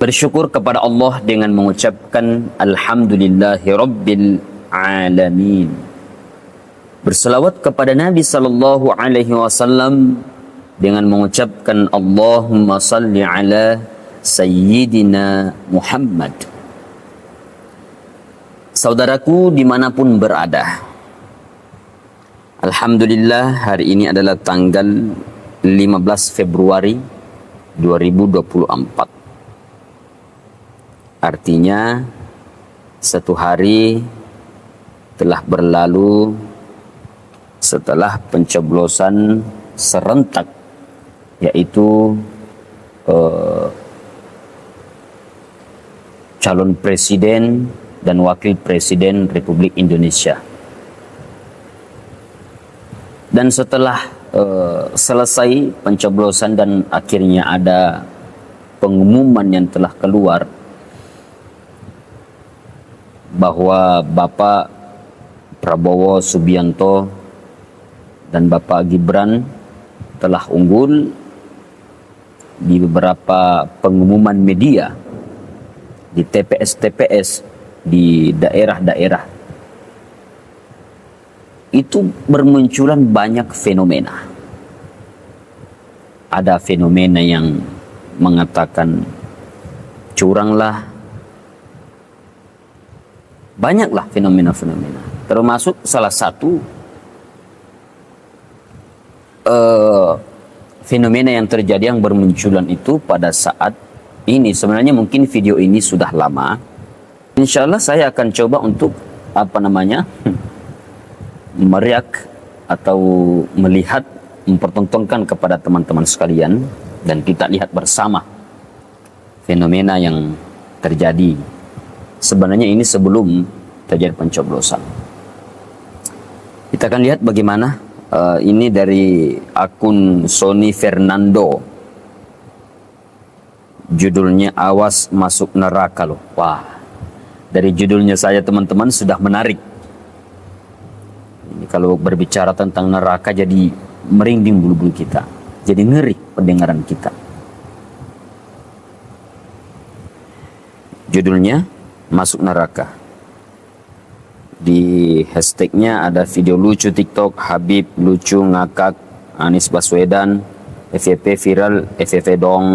Bersyukur kepada Allah dengan mengucapkan Alhamdulillahi Rabbil Alamin. Berselawat kepada Nabi sallallahu alaihi wasallam dengan mengucapkan Allahumma salli ala Sayyidina Muhammad. Saudaraku dimanapun berada, Alhamdulillah hari ini adalah tanggal 15 Februari 2024. Artinya satu hari telah berlalu setelah pencoblosan serentak, yaitu calon presiden dan wakil presiden Republik Indonesia. Dan setelah selesai pencoblosan dan akhirnya ada pengumuman yang telah keluar bahwa Bapak Prabowo Subianto dan Bapak Gibran telah unggul di beberapa pengumuman media, di TPS-TPS, di daerah-daerah. Itu bermunculan banyak fenomena. Ada fenomena yang mengatakan curanglah. Banyaklah fenomena-fenomena. Termasuk salah satu fenomena yang terjadi yang bermunculan itu pada saat ini. Sebenarnya mungkin video ini sudah lama. Insya Allah saya akan coba untuk meriak atau melihat, mempertontonkan kepada teman-teman sekalian, dan kita lihat bersama fenomena yang terjadi. Sebenarnya ini sebelum terjadi pencoblosan. Kita akan lihat bagaimana ini dari akun Sony Fernando. Judulnya Awas Masuk Neraka loh. Wah, dari judulnya saya teman-teman sudah menarik. Ini kalau berbicara tentang neraka jadi merinding bulu-bulu kita. Jadi ngeri pendengaran kita. Judulnya Masuk Neraka. Di hashtagnya ada video lucu TikTok, Habib lucu ngakak, Anies Baswedan, FYP viral, FYP dong.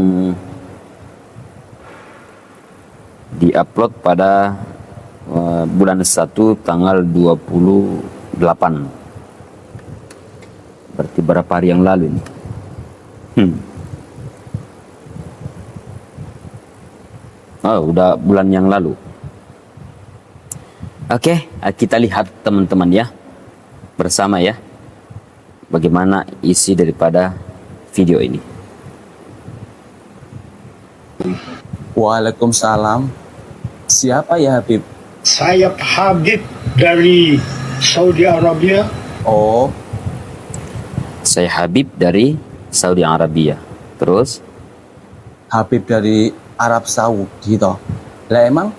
Diupload pada bulan 1 tanggal 28. Berarti berapa hari yang lalu ini? Oh, udah bulan yang lalu. Oke, kita lihat teman-teman ya, bersama ya, bagaimana isi daripada video ini. Waalaikumsalam. Siapa ya Habib? Saya Habib dari Saudi Arabia. Oh, Saya Habib dari Saudi Arabia. Terus? Habib dari Arab Saudi toh. Lah emang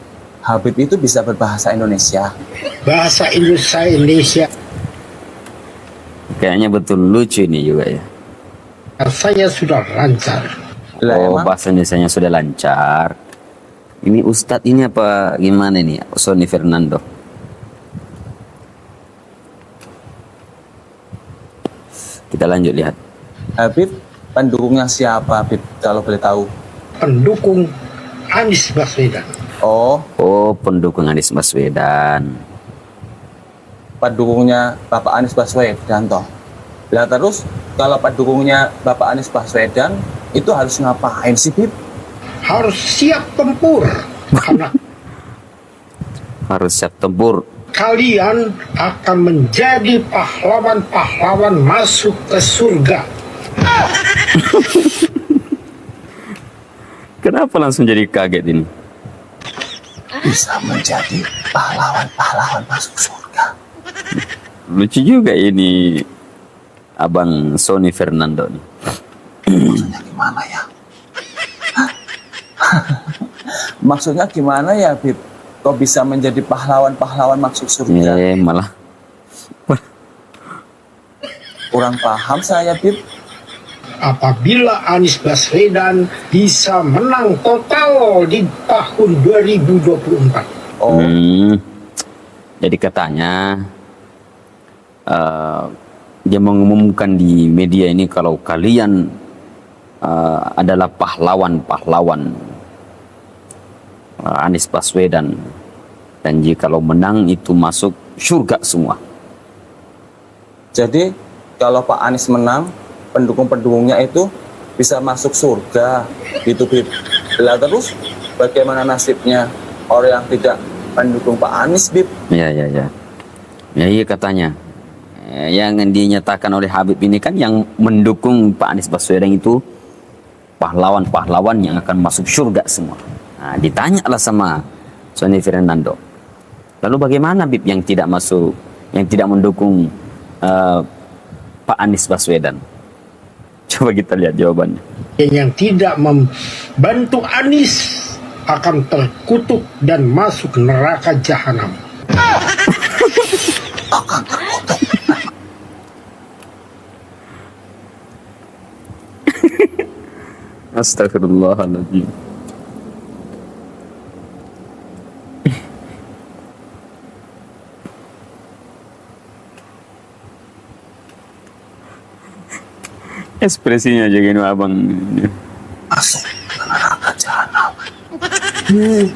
Habib itu bisa berbahasa Indonesia? Bahasa Indonesia Kayaknya betul lucu ini juga ya. saya sudah lancar. Lah Oh, emang bahasa Indonesianya sudah lancar. Ini Ustadz ini apa gimana nih, Sony Fernando? Kita lanjut lihat. Habib pendukungnya siapa Habib kalau boleh tahu? Pendukung Anies Baswedan. Oh, Pendukung Anies Baswedan. pendukungnya Bapak Anies Baswedan toh. Lah terus kalau pendukungnya Bapak Anies Baswedan itu harus ngapain sih Habib? Harus siap tempur. Karena Harus siap tempur. kalian akan menjadi pahlawan-pahlawan masuk ke surga. Kenapa langsung jadi kaget ini? Bisa menjadi pahlawan-pahlawan masuk surga. Lucu juga ini Abang Sony Fernando nih. Maksudnya gimana ya? Maksudnya gimana ya Habib? Kok bisa menjadi pahlawan-pahlawan masuk surga? Malah Kurang paham saya Habib. apabila Anies Baswedan bisa menang total di tahun 2024. Oh, Jadi katanya dia mengumumkan di media ini kalau kalian adalah pahlawan-pahlawan Anies Baswedan, dan jikalau menang itu masuk surga semua. jadi kalau Pak Anies menang, pendukung-pendukungnya itu bisa masuk surga gitu, Bib. Lah terus bagaimana nasibnya orang yang tidak mendukung Pak Anies, Bib? Ya, iya katanya. Yang dinyatakan oleh Habib ini kan yang mendukung Pak Anies Baswedan itu pahlawan-pahlawan yang akan masuk surga semua. Nah, ditanyalah sama Sony Fernando. Lalu bagaimana Bib yang tidak masuk, yang tidak mendukung Pak Anies Baswedan? Coba kita lihat jawabannya. Yang tidak membantu Anies akan terkutuk dan masuk neraka jahanam. Astagfirullahaladzim. Ekspresinya aja gini abang. Masuk neraka jahanam. Bib.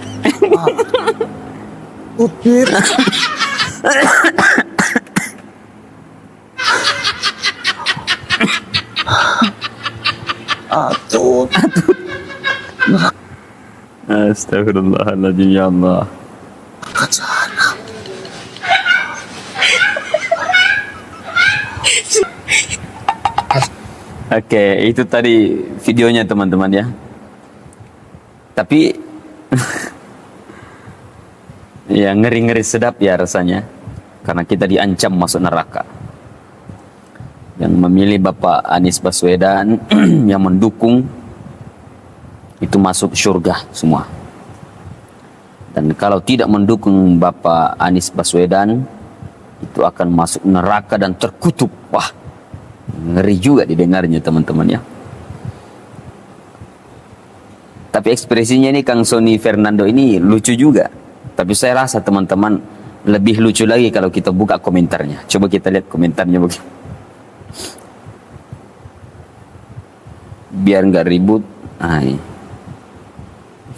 Atut. Astagfirullahaladzim, ya Allah. Neraka jahanam. Oke, itu tadi videonya teman-teman ya. Tapi ya ngeri-ngeri sedap ya rasanya, karena kita diancam masuk neraka. Yang memilih Bapak Anies Baswedan yang mendukung itu masuk surga semua. Dan kalau tidak mendukung Bapak Anies Baswedan itu akan masuk neraka dan terkutuk. Wah, ngeri juga didengarnya teman-teman ya. Tapi ekspresinya ini Kang Sony Fernando ini lucu juga. Tapi saya rasa teman-teman lebih lucu lagi kalau kita buka komentarnya. Coba kita lihat komentarnya begini. Biar nggak ribut,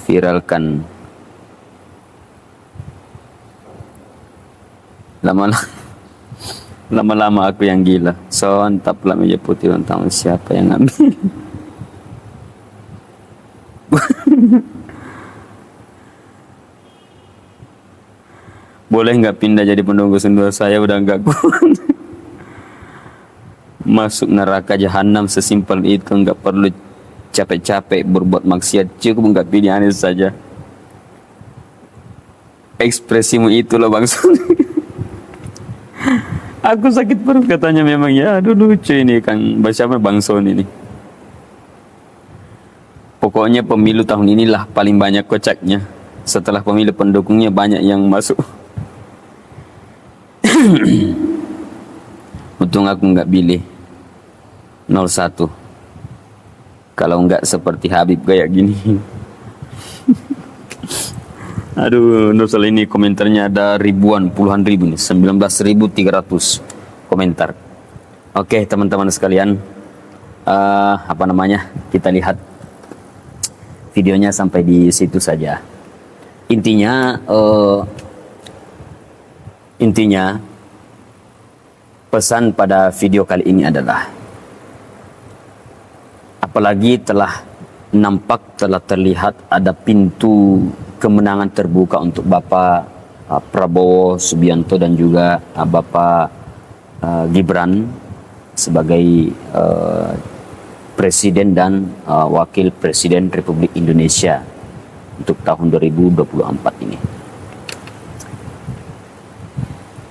viralkan. Lama-lama aku yang gila. Sontaplah meja putih tentang siapa yang ngambil. Boleh nggak pindah jadi penunggu sendiri? Saya udah nggak kuat. Masuk neraka jahanam sesimpel itu, nggak perlu capek-capek berbuat maksiat, cukup nggak pilih Anies saja. Ekspresimu itulah Bang Sony. Aku sakit perut katanya memang ya. Aduh lucu ini Kang siapa Bang Sony ini. Pokoknya pemilu tahun inilah paling banyak kocaknya. Setelah pemilu pendukungnya banyak yang masuk. Untung aku nggak pilih 01. Kalau nggak seperti Habib kayak gini. Aduh, Nusal ini komentarnya ada ribuan, puluhan ribu nih, 19.300 komentar. Oke, teman-teman sekalian, kita lihat videonya sampai di situ saja. Intinya pesan pada video kali ini adalah, apalagi telah terlihat ada pintu kemenangan terbuka untuk Bapak Prabowo Subianto dan juga Bapak Gibran sebagai Presiden dan Wakil Presiden Republik Indonesia untuk tahun 2024 ini.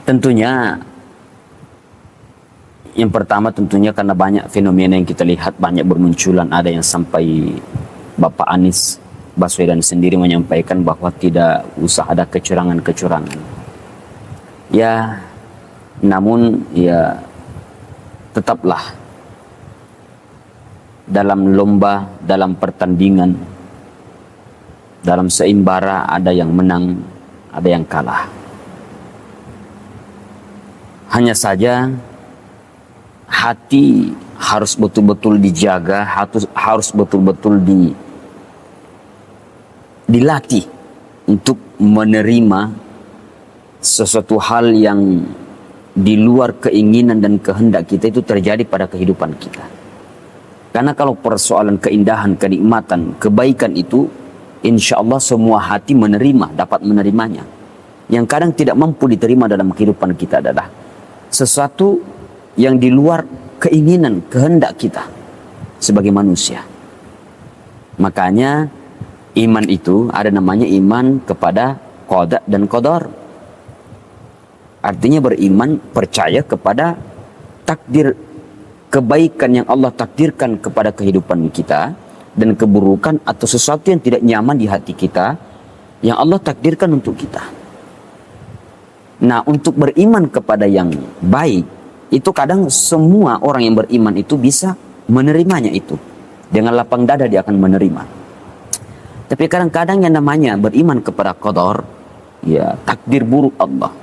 Tentunya yang pertama karena banyak fenomena yang kita lihat, banyak bermunculan, ada yang sampai Bapak Anies Baswedan sendiri menyampaikan bahwa tidak usah ada kecurangan-kecurangan. Ya, namun ya tetaplah dalam lomba, dalam pertandingan, dalam seimbara ada yang menang, ada yang kalah. Hanya saja hati harus betul-betul dijaga, harus betul-betul dilatih untuk menerima sesuatu hal yang di luar keinginan dan kehendak kita itu terjadi pada kehidupan kita. Karena kalau persoalan keindahan, kenikmatan, kebaikan itu, insya Allah semua hati menerima, dapat menerimanya. Yang kadang tidak mampu diterima dalam kehidupan kita adalah sesuatu yang di luar keinginan, kehendak kita sebagai manusia. Makanya iman itu ada namanya iman kepada qada dan qadar. Artinya beriman, percaya kepada takdir kebaikan yang Allah takdirkan kepada kehidupan kita dan keburukan atau sesuatu yang tidak nyaman di hati kita yang Allah takdirkan untuk kita. Nah, untuk beriman kepada yang baik itu kadang semua orang yang beriman itu bisa menerimanya itu. Dengan lapang dada dia akan menerima. Tapi kadang-kadang yang namanya beriman kepada qadar, ya takdir buruk Allah.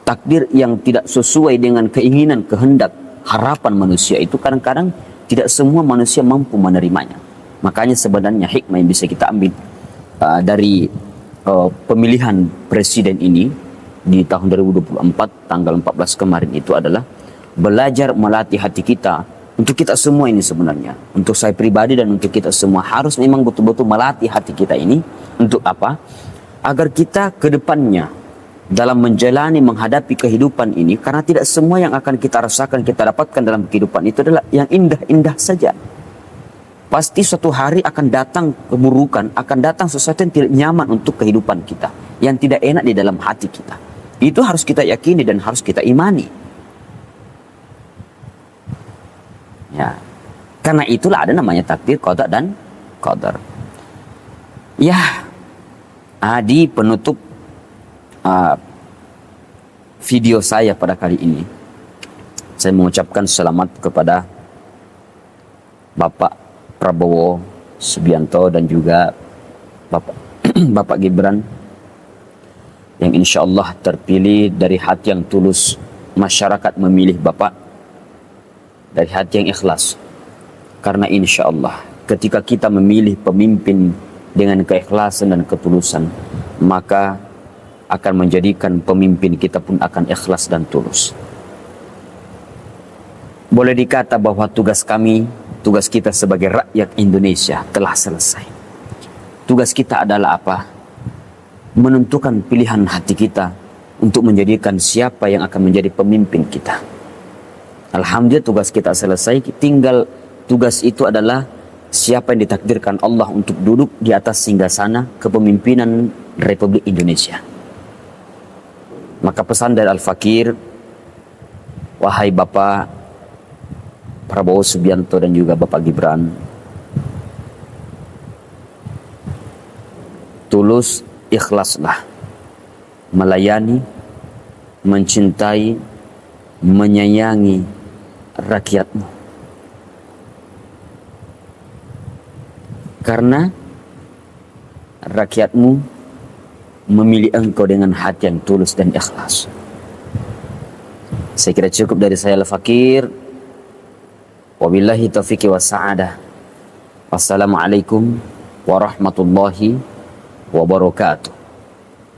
Takdir yang tidak sesuai dengan keinginan, kehendak, harapan manusia itu kadang-kadang tidak semua manusia mampu menerimanya. Makanya sebenarnya hikmah yang bisa kita ambil dari pemilihan presiden ini di tahun 2024 tanggal 14 kemarin itu adalah belajar melatih hati kita. Untuk kita semua ini sebenarnya, untuk saya pribadi dan untuk kita semua harus memang betul-betul melatih hati kita ini. Untuk apa? Agar kita ke depannya dalam menjalani, menghadapi kehidupan ini, karena tidak semua yang akan kita rasakan, kita dapatkan dalam kehidupan itu adalah yang indah-indah saja. Pasti suatu hari akan datang keburukan, akan datang sesuatu yang tidak nyaman untuk kehidupan kita, yang tidak enak di dalam hati kita. Itu harus kita yakini dan harus kita imani. Ya, karena itulah ada namanya takdir, qada dan qadar. Ya, di penutup video saya pada kali ini, saya mengucapkan selamat kepada Bapak Prabowo Subianto dan juga Bapak Gibran yang insya Allah terpilih dari hati yang tulus. Masyarakat memilih Bapak dari hati yang ikhlas. Karena insya Allah ketika kita memilih pemimpin dengan keikhlasan dan ketulusan, maka akan menjadikan pemimpin kita pun akan ikhlas dan tulus. Boleh dikata bahwa tugas kita sebagai rakyat Indonesia telah selesai. Tugas kita adalah apa? Menentukan pilihan hati kita untuk menjadikan siapa yang akan menjadi pemimpin kita. Alhamdulillah tugas kita selesai, tinggal tugas itu adalah siapa yang ditakdirkan Allah untuk duduk di atas singgasana kepemimpinan Republik Indonesia. Maka pesan dari Al-Fakir, wahai Bapak Prabowo Subianto dan juga Bapak Gibran, tulus ikhlaslah melayani, mencintai, menyayangi rakyatmu. Karena rakyatmu memilih engkau dengan hati yang tulus dan ikhlas. Saya kira cukup dari saya Al-Fakir. Wabillahi taufiqi wa sa'adah. Wassalamualaikum warahmatullahi wabarakatuh.